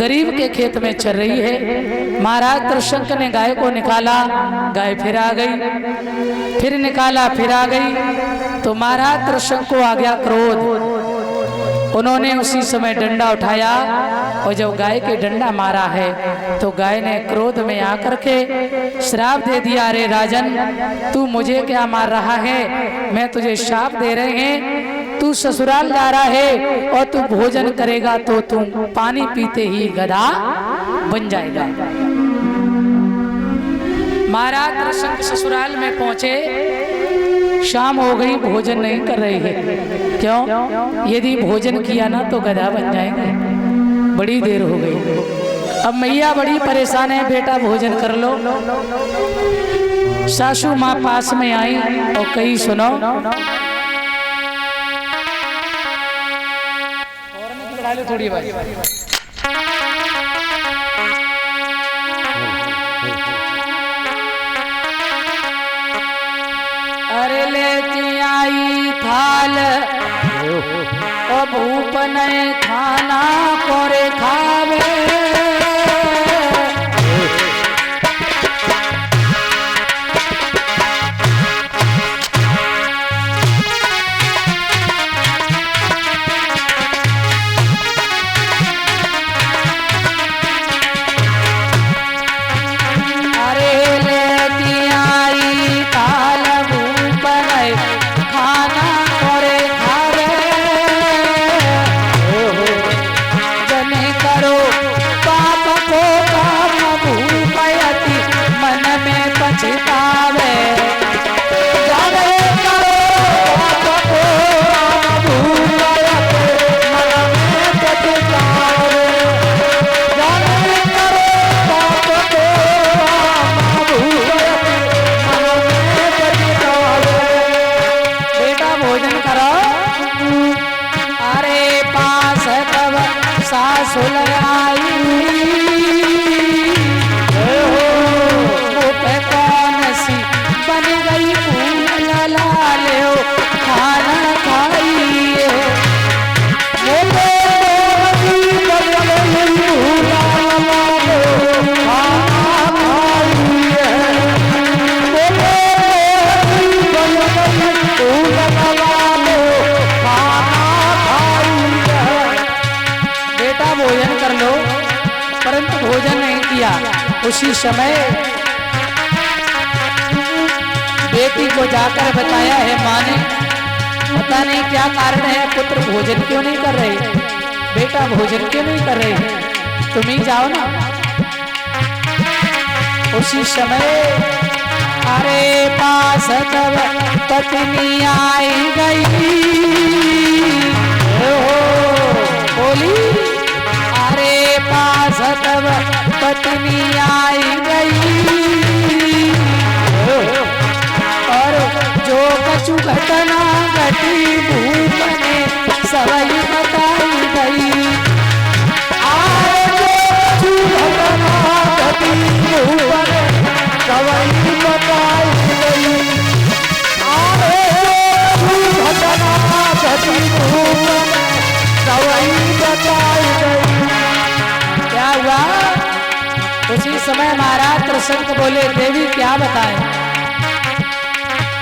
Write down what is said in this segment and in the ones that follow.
गरीब के खेत में चल रही है। महाराज त्रिशंक ने गाय को निकाला, गाय फिर आ गई, फिर निकाला फिर आ गई। तो महाराज त्रिशंक को आ गया क्रोध। उन्होंने उसी समय डंडा उठाया और जब गाय के डंडा मारा है तो गाय ने क्रोध में आकर के श्राप दे दिया, अरे राजन तू मुझे क्या मार रहा है, मैं तुझे श्राप दे रहे हैं, तू ससुराल जा रहा है और तू भोजन करेगा तो तू पानी पीते ही गधा बन जाएगा। महाराज त्रिशंक ससुराल में पहुंचे, शाम हो गई, भोजन नहीं कर रहे हैं। क्यों? यदि भोजन किया ना तो गधा बन जाएंगे। बड़ी देर हो गई, अब मैया बड़ी परेशान है, बेटा भोजन कर लो। सासू माँ पास में आई और कही सुनो, थोड़ी बात, अरे लेती आई थाल और भूप नहीं खाना कोरे खावे, उसी समय बेटी को जाकर बताया है माँ ने, पता नहीं क्या कारण है, पुत्र भोजन क्यों नहीं कर रहे, बेटा भोजन क्यों नहीं कर रहे, तुम ही जाओ ना। उसी समय अरे पास तब पत्नी आई गई, बोली अरे पास तब पत्नी आई गई, और जो कछु घटना घटी भूप ने सबई बताई गई, जो कछु घटना घटी भूप ने सबई बताई गई, जो घटना घटी भूप ने सबई बताई गई। क्या हुआ? उसी समय महाराज त्रिशंक बोले, देवी क्या बताए?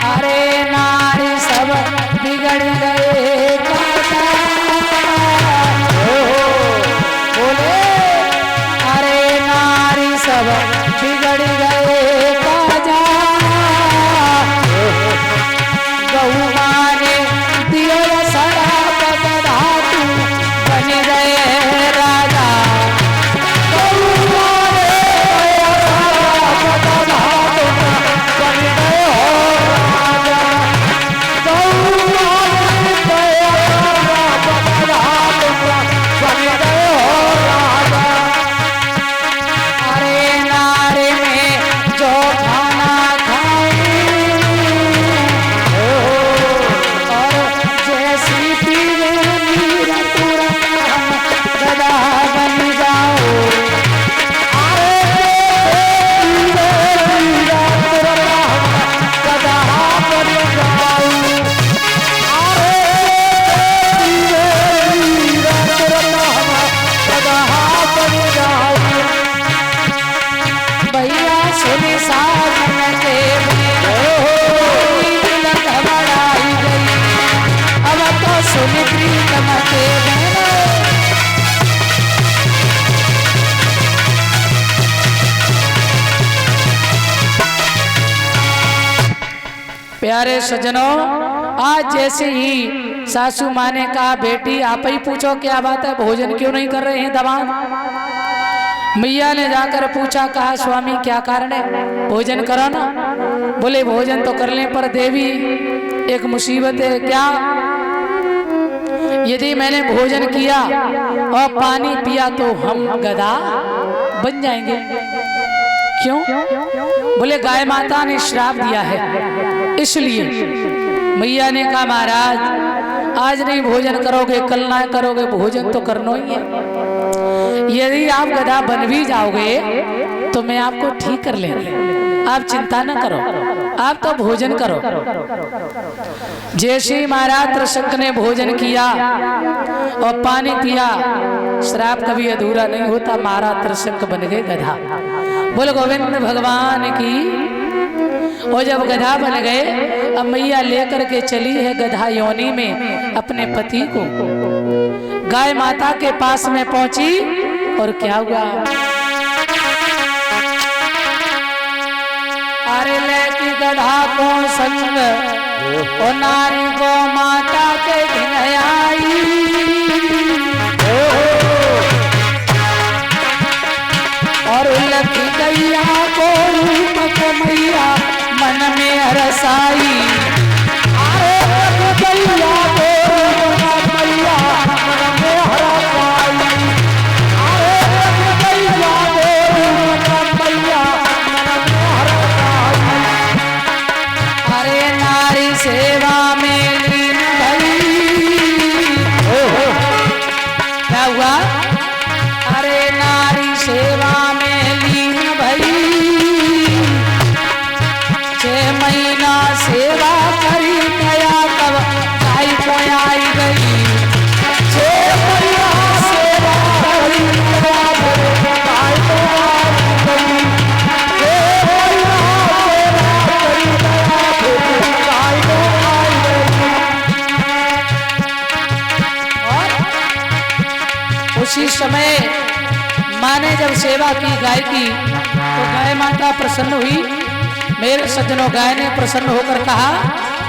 अरे नारी सब बिगड़ गए, बोले अरे नारी सब बिगड़ गए काजा, गौ माने दियो शराब धातु बन गए राजा, बन गए प्यारे सज्जनों, आज जैसे ही सासू माँ ने कहा बेटी आप ही पूछो क्या बात है, भोजन क्यों नहीं कर रहे हैं दमाद। मैया ने जाकर पूछा, कहा स्वामी क्या कारण है, भोजन करो ना। बोले भोजन तो कर लें पर देवी एक मुसीबत है। क्या? यदि मैंने भोजन किया और पानी पिया तो हम गधा बन जाएंगे। क्यों? बोले गाय माता ने श्राप दिया है इसलिए। मैया ने कहा महाराज आज नहीं भोजन करोगे, कल ना करोगे, भोजन तो करना ही है। यदि आप गधा बन भी जाओगे तो मैं आपको ठीक कर लेंगे, आप चिंता न करो, आप तो भोजन करो। जैसे ही महाराज त्रिशंक ने भोजन किया और पानी पिया, श्राप कभी अधूरा नहीं होता, महाराज त्रिशंक बन गए गधा। बोल गोविंद भगवान की। और जब गधा बन गए, अब मैया लेकर के चली है गधा योनि में अपने पति को। गाय माता के पास में पहुंची और क्या हुआ, अरे लेकी गधा को संग और नारी को माता के दिन आई। और लकी गैया को रूप को मैया मन में हरसाई। अरे गैया को रूप मैया मन में हरसाई। अरे गैया को रूप मैया मन में हरसाई। अरे नारी सेवा में लीन भई। क्या हुआ? अरे नारी सेवा में लीन भई। 6 महीना सेवा करी गया तब गाय को आई गई। 6 महीना सेवा करी गया तब गाय को आई गई। 6 महीना सेवा करी गया तब गाय को आई गई। और उसी समय माँ ने जब सेवा की गाय की तो गाय माता प्रसन्न हुई। मेरे सज्जनों, गाय ने प्रसन्न होकर कहा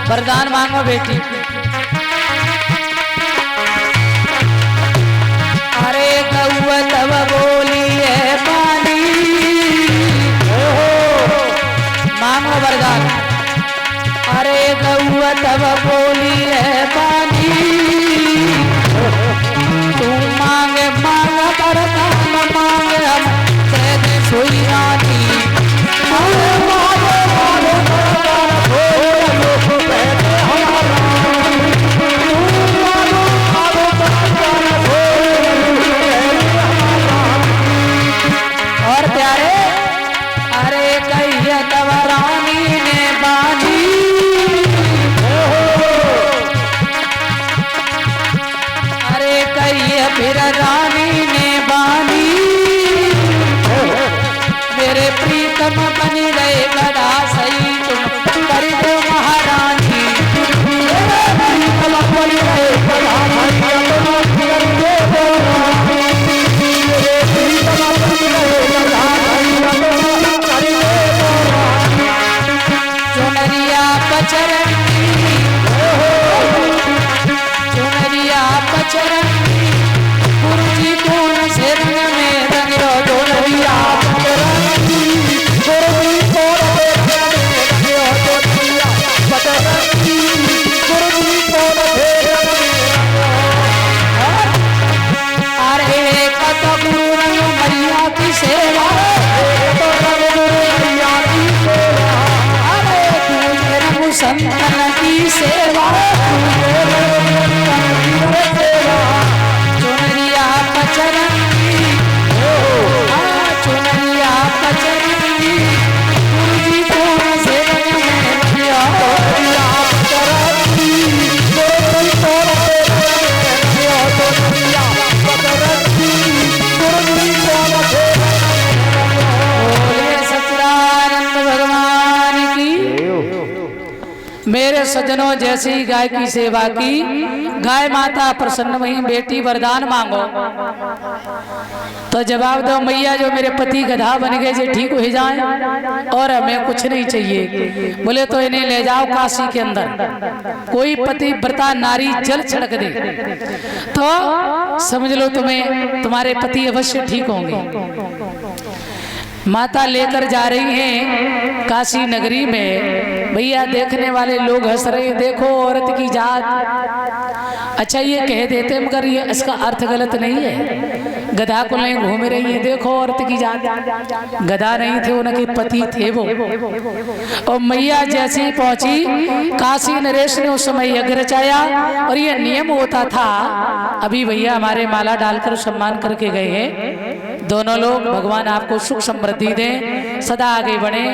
वरदान मांगो बेटी। अरे गौआ तब बोली है पानी। मांगो वरदान। अरे गौआ तब बोली है पानी। तू मांगे मांग वरदान मांगे हम तेरे सोई रानी। मांगे मांगे मांगे वरदान हो पहले हमारा। मेरे सज्जनों, जैसे ही गाय की सेवा की, गाय माता प्रसन्न हुई, बेटी वरदान मांगो। तो जवाब दो, मैया जो मेरे पति गधा बन गए जे ठीक हो जाएं और हमें कुछ नहीं चाहिए। बोले तो इन्हें ले जाओ काशी के अंदर, कोई पति व्रता नारी जल छिड़क दे तो समझ लो तुम्हारे पति अवश्य ठीक होंगे। माता लेकर जा रही हैं काशी नगरी में। भैया देखने वाले लोग हंस रहे, देखो औरत की जात। अच्छा ये कह देते मगर ये इसका अर्थ गलत नहीं है। गधा को नहीं घूम रही है, देखो औरत की जात। गधा नहीं थे, उनके पति थे वो। और मैया जैसे ही पहुंची, काशी नरेश ने उस समय यज्ञ रचाया और ये नियम होता था। अभी भैया हमारे माला डालकर सम्मान करके गए हैं दोनों लोग। भगवान आपको सुख समृद्धि दें, सदा आगे बढ़े।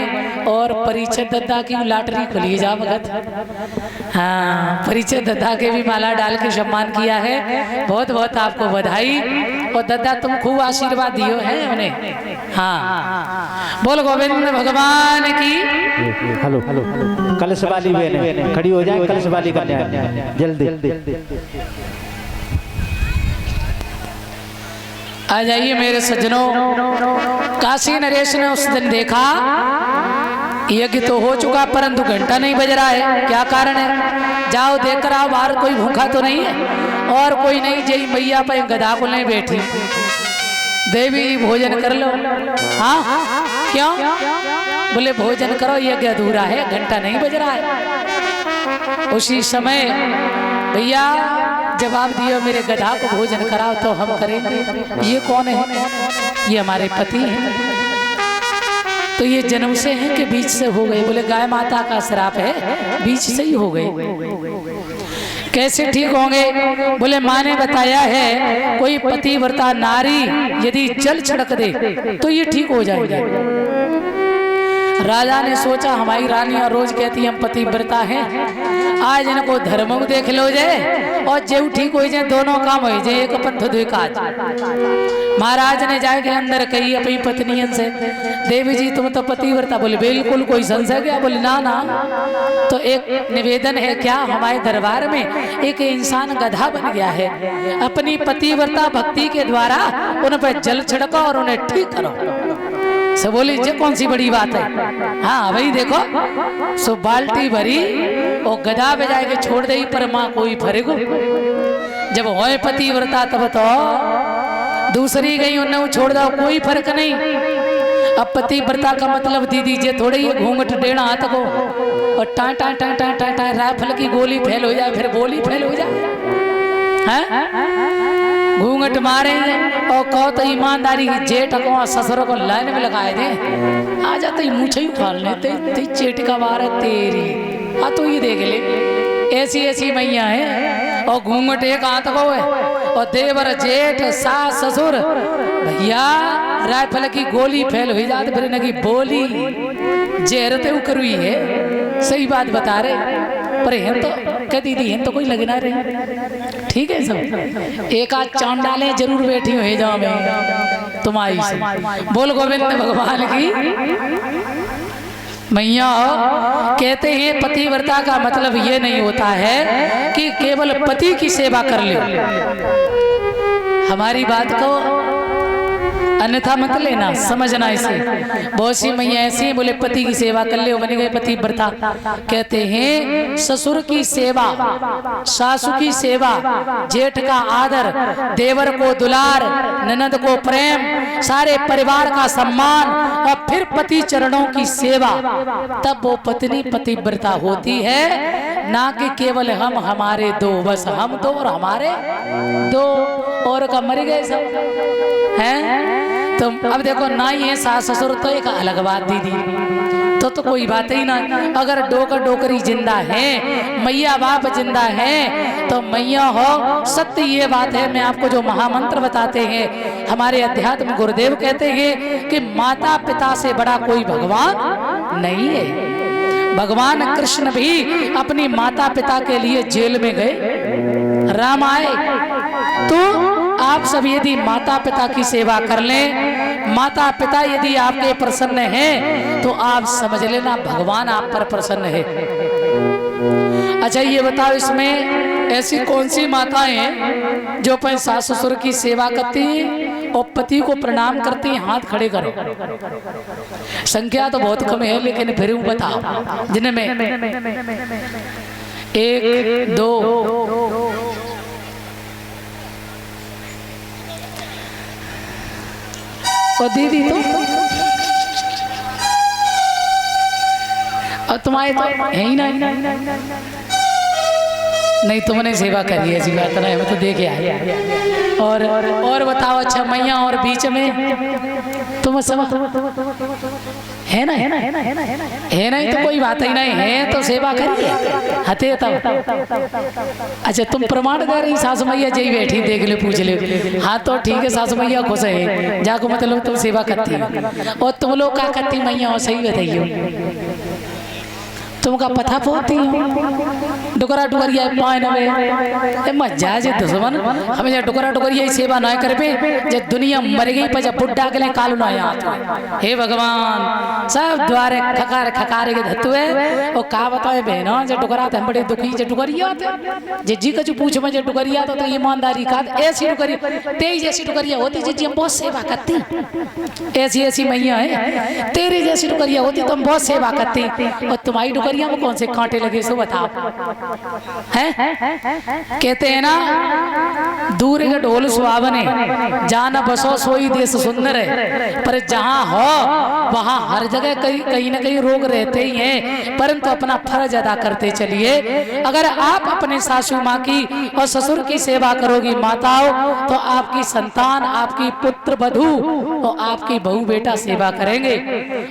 और परिचय दत्ता की लॉटरी खुली जा भगत। हाँ, परिचय दत्ता के भी माला डाल के सम्मान किया है। बहुत बहुत आपको बधाई। और दत्ता तुम खूब आशीर्वाद दियो है उन्हें। हाँ, बोल गोविंद भगवान की। हेलो हेलो, कलश वाली बहन खड़ी हो जाए, कलश वाली कन्या जल्दी। आ जाइए मेरे सज्जनों। काशी नरेश ने उस दिन देखा यज्ञ तो हो चुका परंतु घंटा नहीं बज रहा है। क्या कारण है? जाओ देख कर आओ, बाहर कोई भूखा तो नहीं है। और कोई नहीं, जय मैया पे गधा को नहीं बैठी। देवी भोजन कर लो। हाँ क्यों? बोले भोजन करो, यज्ञ अधूरा है, घंटा नहीं बज रहा है। उसी समय भैया जवाब दियो, मेरे गधा को भोजन कराओ तो हम करेंगे। ये कौन है? ये हमारे पति हैं। तो ये जन्म से हैं कि बीच से हो गए? बोले गाय माता का श्राप है, बीच से ही हो गए। कैसे ठीक होंगे? बोले माँ ने बताया है कोई पतिव्रता नारी यदि जल छिड़क दे तो ये ठीक हो जाएगा। राजा ने सोचा हमारी रानियां रोज कहती हम पतिव्रता हैं, आज इनको धर्म देख लो जाए और जेऊ ठीक हो जाए, दोनों काम हो जाए, एक पंथ दो काज। महाराज ने जाके अंदर कही अपनी पत्नियन से, देवी जी तुम तो पतिव्रता। बोले बिल्कुल, कोई संशय क्या? बोले ना ना। तो एक निवेदन है, क्या हमारे दरबार में एक इंसान गधा बन गया है, अपनी पतिव्रता भक्ति के द्वारा उन पर जल छिड़को और उन्हें ठीक करो। सब बोली ये कौन सी बड़ी बात है? हाँ भाई देखो, सो बाल्टी भरी और गधा बजा के छोड़ दे, पर माँ कोई फर्क जब होए पतिव्रता तब तो दूसरी गई उन्हें छोड़ दो, कोई फर्क नहीं। अब पतिव्रता का मतलब दीदी जे थोड़े ही घूंघट डेढ़ा हाथ को और टाँ टाँ टाँ टाँ टाँ टाँ राइफल की गोली फेल हो जाए, फिर बोली फेल हो जाए। घूंघट मारे और कहो तो ईमानदारी की जेठ को ससुर को लाइन में लगाए दे, आ जाते मुझे ही उखाड़ लेते चेट का वार तेरी। आ तो ये देख ले, ऐसी ऐसी मैया है और घूंघट एक हाथ को है और देवर जेठ सास ससुर भैया राइफल की गोली फेल हो जाती, फिर इनकी बोली जेरते करुई है। सही बात बता रहे, पर हम तो कह दीदी हम तो कोई लगना रहे। ठीक है सब, एक आध चांद डाले जरूर बैठी हो जाओ मैं तुम्हारी से। बोल गोविंद भगवान की। मैया कहते हैं पतिव्रता का मतलब ये नहीं होता है कि केवल पति की सेवा कर ले। हमारी बात को अन्यथा मत लेना, समझना इसे। बहुत सी मैया ऐसी हैं बोले पति की सेवा कर ले, बन गए पतिव्रता। कहते हैं ससुर की सेवा, सासू की सेवा, जेठ का आदर, देवर को दुलार, ननद को प्रेम, सारे परिवार का सम्मान और फिर पति चरणों की सेवा, तब वो पत्नी पतिव्रता होती है। ना कि केवल हम हमारे दो, बस हम दो और हमारे दो, और का मर गए सब हैं। तो अब देखो ना ये सास ससुर तो एक अलग बात दीदी, तो कोई बात ही ना। अगर डोकर डोकरी जिंदा है, मैया बाप जिंदा है, तो मैया हो सत्य ये बात है। मैं आपको जो महामंत्र बताते हैं हमारे अध्यात्म गुरुदेव कहते हैं कि माता पिता से बड़ा कोई भगवान नहीं है। भगवान कृष्ण भी अपनी माता पिता के लिए जेल में गए, राम आए। तो आप सब यदि माता पिता की सेवा कर लें, माता पिता यदि आपके प्रसन्न हैं, तो आप समझ लेना भगवान आप पर प्रसन्न है। अच्छा ये बताओ, इसमें ऐसी कौन सी माताएं हैं जो अपने सास ससुर की सेवा करती हैं और पति को प्रणाम करती हैं? हाथ खड़े करो। संख्या तो बहुत कम है, लेकिन फिर बताओ जिनमें 1 2 और दीदी तो और तुम्हारे तो है ही नहीं, तुमने सेवा करी है, ऐसी बात नहीं, हमें तो देखे आए। और बताओ, अच्छा मैया और बीच में तुम सब है ना, है नहीं तो कोई बात ही नहीं है, तो सेवा करिए हते तब। अच्छा तुम प्रमाण दे रही सासु मैया जी बैठी, देख ले पूछ ले। हाँ तो ठीक है, सासु मैया खुश है, जाको मतलब तुम सेवा करती हो। और तुम लोग क्या करती मैया हो, सही बताइए, तुमका पता पोती डुकरा डुकरिया पान में मजा जे दुश्मन हमें जे डुकरा डुकरिया सेवा ना करबे, जे दुनिया मर गई पर जब बुड्ढा के लिए कालू ना याद। हे भगवान, सब द्वारे खकार खकार के धतुए और का बताए बहनों, जे डुकरा थे बड़े दुखी, जे डुकरिया थे जे जी कछु पूछ में जे डुकरिया तो ईमानदारी का ऐसी डुकरी तेरी जैसी डुकरिया होती जी हम बहुत सेवा करती, ऐसी ऐसी मैया है तेरी जैसी डुकरिया होती तो हम बहुत सेवा करती, और तुम्हारी डुकरिया में कौन से कांटे लगे सो बताओ। हैं कहते हैं ना, दूर के ढोल सुहावने, जाना बसो सोई देश सुंदर है, पर जहां हो वहां हर जगह कहीं ना कहीं रोग रहते ही हैं, परंतु अपना फर्ज अदा करते चलिए। अगर आप अपने सासू माँ की और ससुर की सेवा करोगी माताओं, तो आपकी संतान, आपकी पुत्र वधू और आपकी बहू बेटा सेवा करेंगे।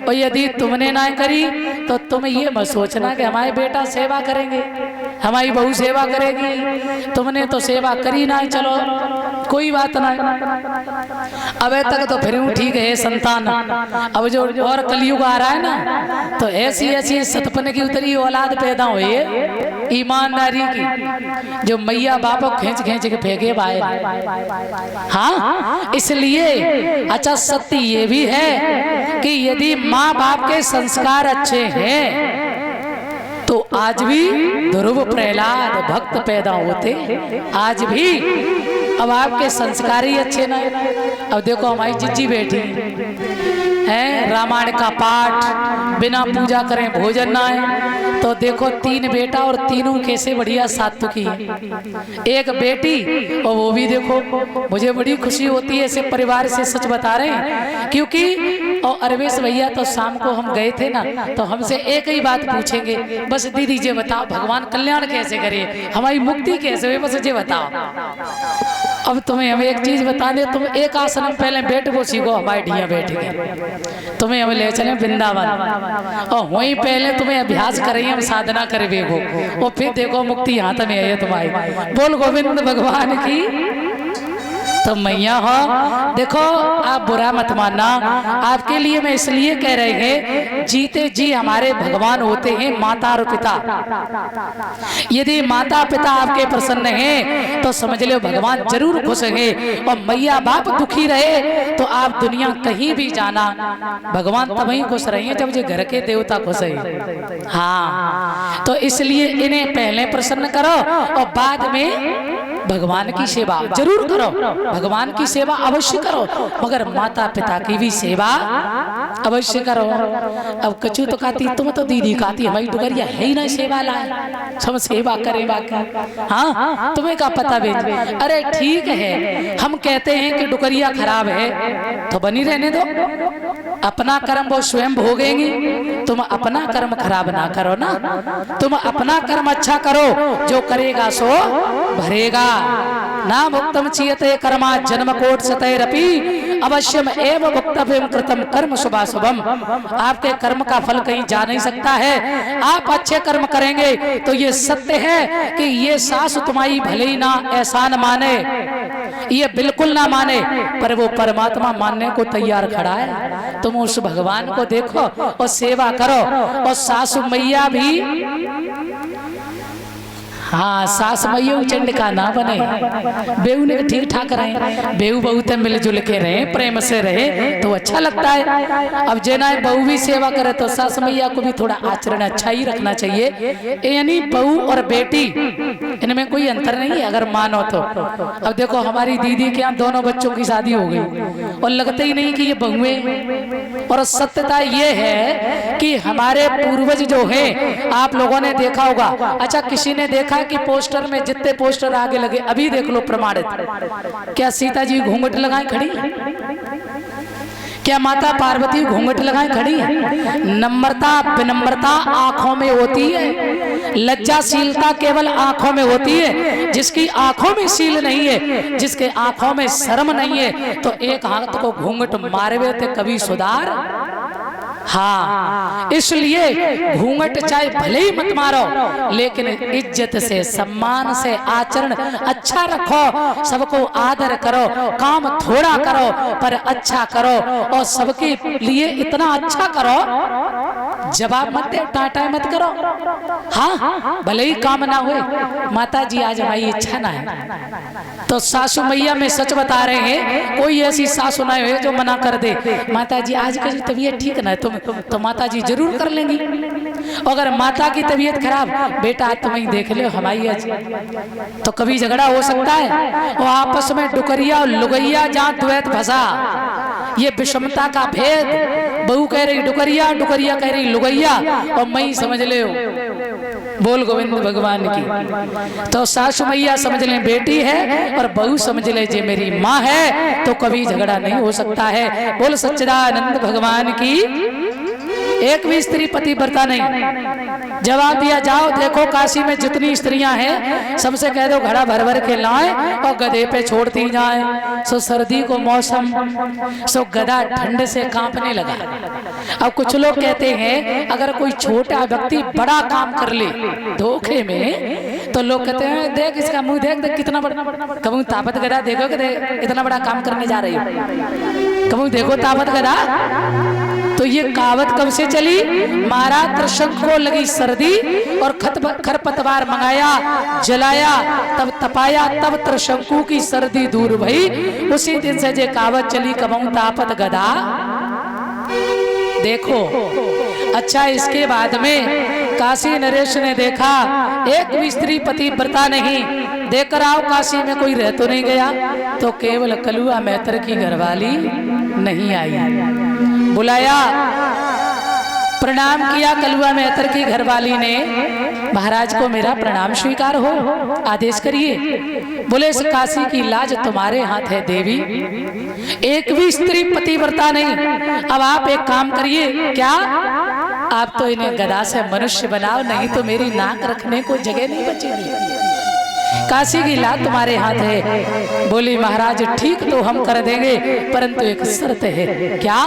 और यदि तुमने ना करी तो तुम ये मत सोचना कि हमारे बेटा सेवा करेंगे, हमारी बहू सेवा करेगी, तुमने तो सेवा करी ना, चलो कोई बात ना। अब तक तो फिर ठीक है संतान, अब जो और कलयुग आ रहा है ना, तो ऐसी ऐसी सतपन की उतरी औलाद पैदा हुई है ईमानदारी की, जो मैया बाप खींच खींच के फेंके बाहर। हाँ इसलिए अच्छा सत्य ये भी है कि यदि माँ बाप के संस्कार अच्छे हैं तो आज भी ध्रुव प्रहलाद भक्त पैदा होते, आज भी। अब आपके संस्कार ही अच्छे ना, अब देखो हमारी जिज्जी बैठी है, रामायण का पाठ बिना पूजा करें भोजन ना है, तो देखो 3 बेटा और तीनों कैसे बढ़िया सात्विकी है। एक बेटी, और वो भी देखो मुझे बड़ी खुशी होती है ऐसे परिवार से, सच बता रहे हैं, क्योंकि और अरवेश भैया तो शाम को हम गए थे ना, तो हमसे एक ही बात पूछेंगे, बस दीदी जी बताओ भगवान कल्याण कैसे करे, हमारी मुक्ति कैसे हुई, बस ये बताओ। अब तुम्हें हम एक चीज बता दे, तुम एक आसन में पहले बैठ को सीखो, हमारी ढिया बैठ गए, तुम्हें हम ले चले वृंदावन, और वहीं पहले तुम्हें अभ्यास करें, हम साधना करे बेगो, और फिर देखो मुक्ति यहाँ तक है तुम्हारी। बोल गोविंद भगवान की। तो मैया हो देखो, आप बुरा मत मानना, आपके लिए मैं इसलिए कह रहे हैं, जीते जी हमारे भगवान होते हैं माता और पिता। यदि माता पिता आपके प्रसन्न हैं तो समझ लो भगवान जरूर खुश है, और मैया बाप दुखी रहे तो आप दुनिया कहीं भी जाना, भगवान तभी खुश रहे जब जो घर के देवता खुश है। हाँ तो इसलिए इन्हें पहले प्रसन्न करो और बाद में भगवान की सेवा जरूर करो, भगवान की सेवा अवश्य करो, मगर माता पिता की भी सेवा अवश्य करो। अब कचू तो कहती, तुम तो दीदी कहती हमारी डुगरिया है ही ना सेवा लाए, सब सेवा करे बाकी। हाँ तुम्हें क्या पता बेच, अरे ठीक है हम कहते हैं कि डुगरिया खराब है तो बनी रहने दो, अपना कर्म वो स्वयं भोगेंगी, तुम अपना कर्म खराब ना करो ना, तुम अपना कर्म अच्छा करो, जो करेगा सो भरेगा। ना भुक्तम चीयते कर्मा जन्म कोट सतैरपि अवश्यम एव भुक्तव्यम कृतम कर्म शुभाशुभम। आपके कर्म का फल कहीं जा नहीं सकता है, आप अच्छे कर्म करेंगे तो ये सत्य है कि ये सास तुम्हारी भले ही ना एहसान माने, ये बिल्कुल ना माने, पर वो परमात्मा मानने को तैयार खड़ा है। तुम उस भगवान को देखो और सेवा करो, और सासु मैया भी हाँ सास मैया चंडिका ना बने, बेहू ने ठीक ठाक रहे, बेहू बहू ते मिलजुल के रहे, प्रेम से रहे तो अच्छा लगता है। अब जेना बहू भी सेवा करे तो सास मैया को भी थोड़ा आचरण अच्छा ही रखना चाहिए। यानी बहू और बेटी इनमें कोई अंतर नहीं है अगर मानो तो। अब देखो हमारी दीदी के यहाँ दोनों बच्चों की शादी हो गई और लगता ही नहीं कि ये बहुएं। और सत्यता ये है कि हमारे पूर्वज जो हैं आप लोगों ने देखा होगा, अच्छा किसी ने देखा कि पोस्टर में जितने पोस्टर आगे लगे, अभी देख लो प्रमाणित, क्या सीता जी घूंघट लगाए खड़ी, क्या माता पार्वती घूंघट लगाए खड़ी है? नम्रता विनम्रता आंखों में होती है, लज्जाशीलता केवल आंखों में होती है। जिसकी आंखों में शील नहीं है, जिसके आंखों में शर्म नहीं है, तो एक हाथ को घूंघट मारवे थे कभी सुधार। हाँ इसलिए घूंघट चाहे भले ही मत मारो, लेकिन इज्जत से सम्मान से आचरण अच्छा रखो, सबको आदर करो, काम थोड़ा करो पर अच्छा करो और सबके लिए इतना अच्छा करो, जवाब मत दे, टाटा मत करो। हाँ भले ही काम ना हुए, माता जी आज हमारी इच्छा ना है तो सासू मैया में सच बता रहे हैं, कोई ऐसी सासू ना हो जो मना कर दे, माता जी आज की तबीयत ठीक ना है तो माता जी जरूर कर लेंगी। अगर माता की तबीयत खराब, बेटा तुम ही देख लो हमारी आज, तो कभी झगड़ा हो सकता है। और आपस में डुकरिया और लुगैया जहाँ द्वैत फंसा, ये विषमता का भेद, बहू कह रही डुकरिया, डुकरिया कह रही लुगैया और मैं समझ ले बोल गोविंद भगवान की। तो सासू मैया समझ ले बेटी है और बहू समझ ले जे मेरी माँ है, तो कभी झगड़ा नहीं हो सकता है। बोल सच्चिदानंद भगवान की। एक भी स्त्री पतिव्रता नहीं। जवाब दिया जाओ देखो काशी में जितनी स्त्रियां हैं सबसे कह दो घड़ा भर भर के लाएं और गधे पे छोड़ती जाएं। सो सर्दी को मौसम, सो गधा ठंड से कांपने लगा। अब कुछ लोग कहते हैं अगर कोई छोटा व्यक्ति बड़ा काम कर ले धोखे में, तो लोग कहते हैं देख इसका मुंह देख, देख कितना बड़ा, कभी ताकत गधा देखो कि इतना बड़ा काम करने जा रही हो, कभी देखो ताकत गधा। तो ये कहावत कब से चली? महाराज त्रिशंक को लगी सर्दी और खरपतवार मंगाया, जलाया, तब तपाया, तब त्रिशंकु की सर्दी दूर भई। उसी दिन से ये कहावत चली कबहू तापत गधा। देखो अच्छा इसके बाद में काशी नरेश ने देखा एक भी स्त्री पतिव्रता नहीं, देखकर आओ काशी में कोई रह तो नहीं गया, तो केवल कलुआ मेहतर की घरवाली नहीं आई। बुलाया, प्रणाम किया कलुआ मेहतर की घरवाली ने, महाराज को मेरा प्रणाम स्वीकार हो, आदेश करिए। बोले इस काशी की लाज तुम्हारे हाथ है देवी, एक भी स्त्री पतिव्रता नहीं। अब आप एक काम करिए, क्या आप तो इन्हें गधा से मनुष्य बनाओ, नहीं तो मेरी नाक रखने को जगह नहीं बचेगी। काशी की लाज तुम्हारे हाथ है। बोली महाराज ठीक तो हम कर देंगे, परंतु एक शर्त है। क्या?